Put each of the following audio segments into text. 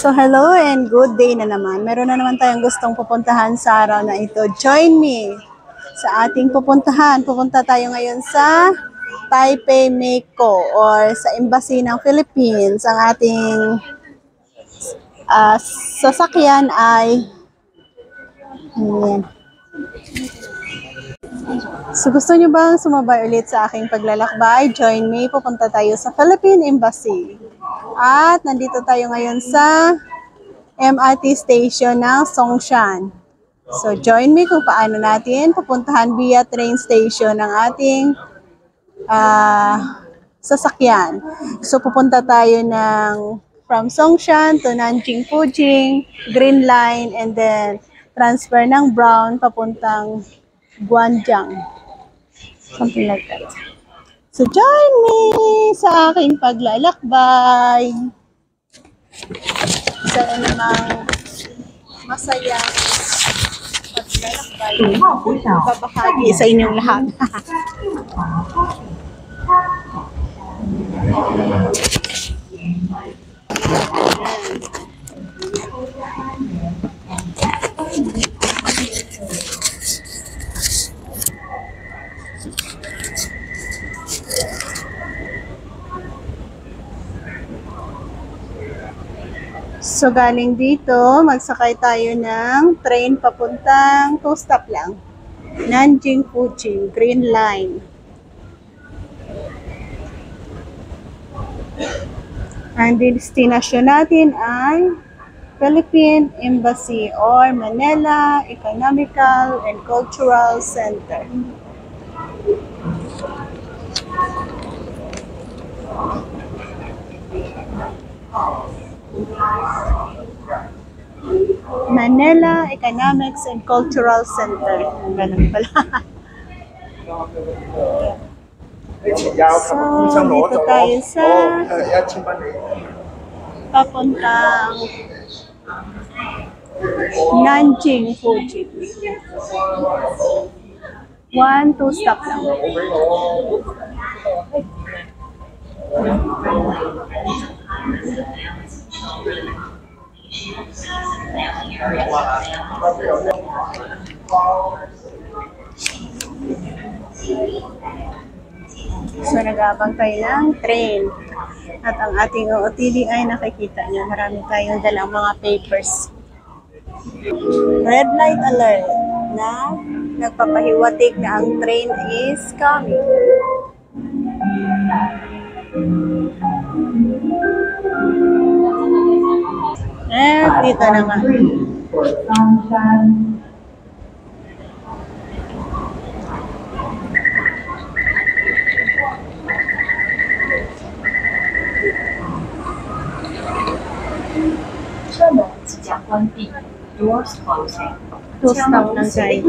So hello and good day na naman. Meron na naman tayong gustong pupuntahan sa araw na ito. Join me sa ating pupuntahan. Pupunta tayo ngayon sa Taipei, Meico or sa Embassy ng Philippines. Ang ating sasakyan ay ayan. So gusto nyo bang sumabay ulit sa aking paglalakbay? Join me. Pupunta tayo sa Philippine Embassy. At nandito tayo ngayon sa MRT station ng Songshan. So join me kung paano natin pupuntahan via train station ng ating sasakyan. So pupunta tayo from Songshan to Nanjing Fujing, Green Line, and then transfer ng Brown papuntang Guanjiang. Something like that. So join me sa aking paglalakbay. Sana namang masayang paglalakbay. Babahagi sa inyong lahat. So, galing dito, magsakay tayo ng train papuntang 2 stop lang. Nanjing Fujing, Green Line. Ang destinasyon natin ay Philippine Embassy or Manila Economical and Cultural Center. Manila Economics and Cultural Center. Ganun pala. So, dito tayo sa papuntang Nanjing Fujing. 1-2 stop lang. So, nag-aabang tayo ng train. At ang ating OOTD ay nakikita niyo. Marami tayong dalang mga papers. Red light alert na nagpapahiwatig na ang train is coming. At dito naman. Doors closing. 2 stop lang tayo.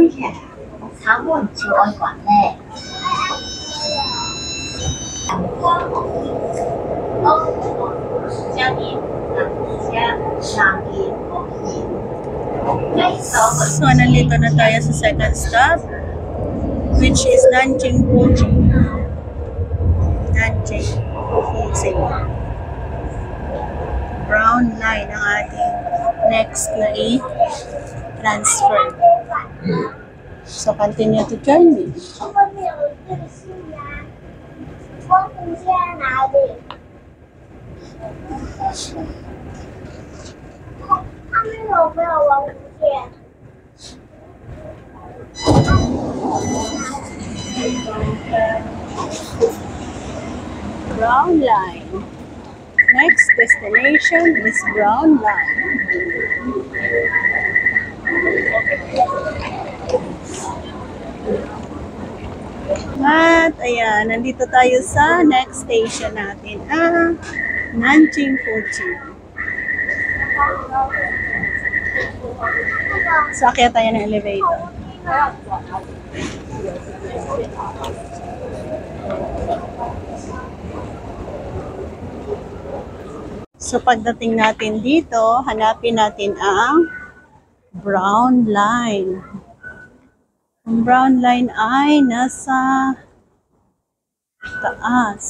查问请按管内。So, nandito na tayo sa second stop, which is Nanjing Fujing. Nanjing Fujing. Brown line ang ating next na i-transfer. So, continue to join me. Brown line. Next destination is Brown line. At ayan, nandito tayo sa next station natin, Nanjing Fujing. So, akyat tayo ng elevator. So, pagdating natin dito, hanapin natin ang Brown line. Ang Brown line ay nasa taas.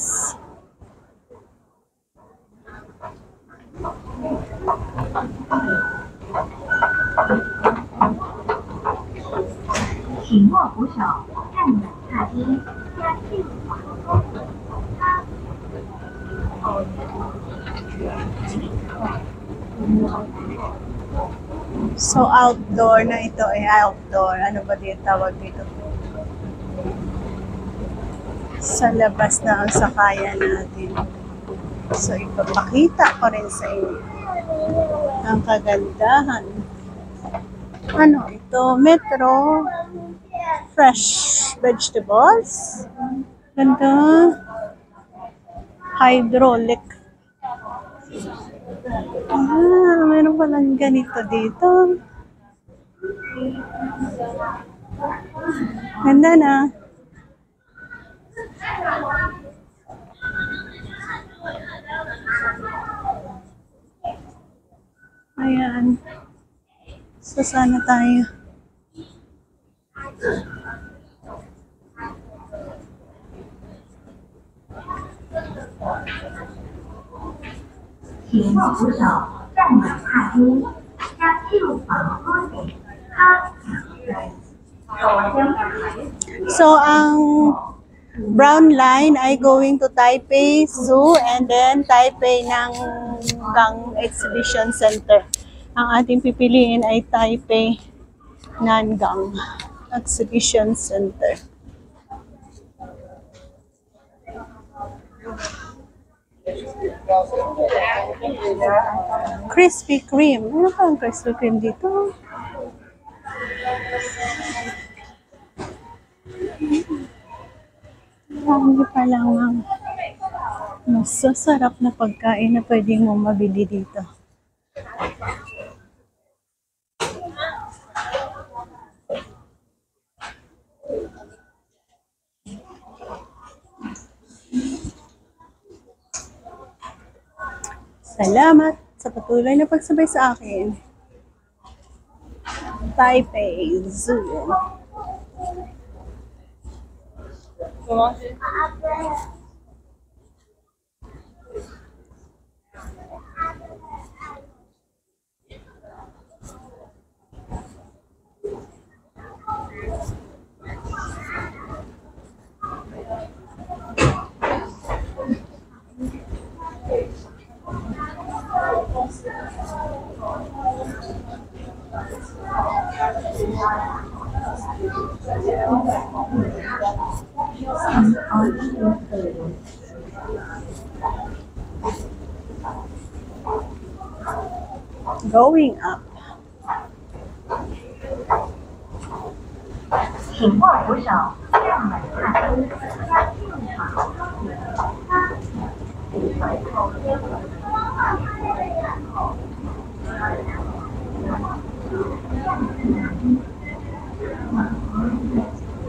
请握扶手，站稳踏梯，加进滑坡。So, outdoor na ito ay outdoor. Ano ba dito tawag dito? Sa labas na ang sakayan natin. So, ipapakita ko rin sa inyo ang kagandahan. Ano ito? Metro fresh vegetables. Ganda. Hydraulic. Meron palang ganito dito. Ganda na. Ayan. So, sana tayo.请握扶手，站稳踏梯，加进滑坡点。So, ang brown line ay going to Taipei Zoo and then Taipei Nangang Exhibition Center. Ang ating pipiliin ay Taipei Nangang Exhibition Center. Krispy Kreme. Ano pa ang Krispy Kreme dito? Marami pa lang ang masasarap na pagkain na pwede mong mabili dito. Salamat sa patuloy na pagsabay sa akin. Taipei Zoo. Going up. 请握扶手，站稳踏梯，加进滑坡点。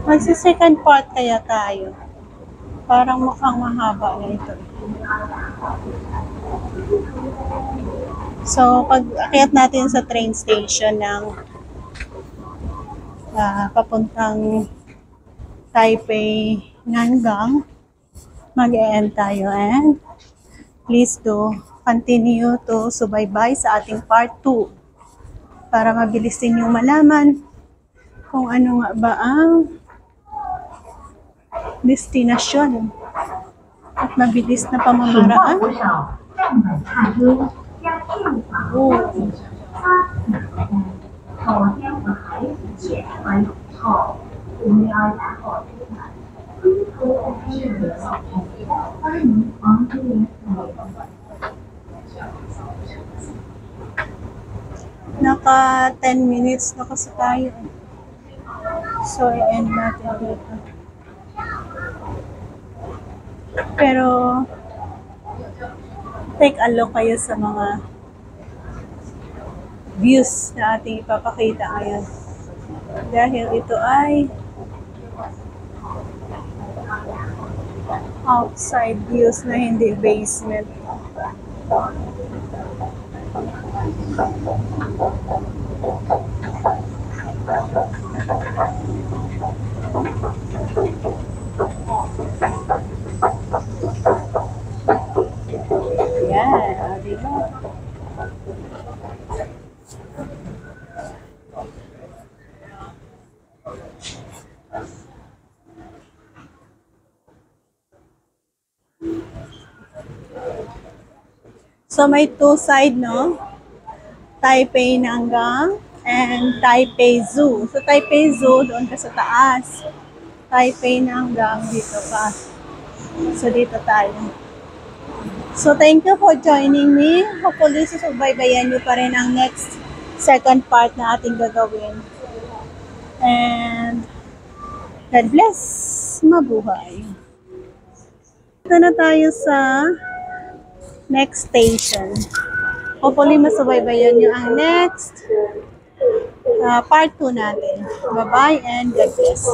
Magsi-second part kaya tayo. Parang mukhang mahaba na ito. So, pag akyat natin sa train station ng papuntang Taipei Nangang, mag-e-end tayo and please do continue to subaybay sa ating part 2 para mabilis ninyong malaman kung ano nga ba ang destinasyon at mabilis na 请握 pamamaraan. 扶手，站稳踏梯，加进滑坡点。頭先我喺夜位後，會愛打個電話。佢係邊個？歡迎往這裡嚟。 Naka 10 minutes na kasi tayo. So, i-end natin dito. Pero, take a look kayo sa mga views na ating ipapakita ngayon. Dahil ito ay outside views na hindi basement. Yan, diba? So may two side, no? Taipei Nanggang and Taipei Zoo. So Taipei Zoo, doon ka sa taas. Taipei Nanggang, dito ka. So dito tayo. So thank you for joining me. Hopefully, susubaybayan nyo pa rin ang next second part na ating gagawin. And God bless. Mabuhay. Ito na tayo sa next station. Hopefully, masubaybayan nyo ang next part 2 natin. Bye-bye and God bless.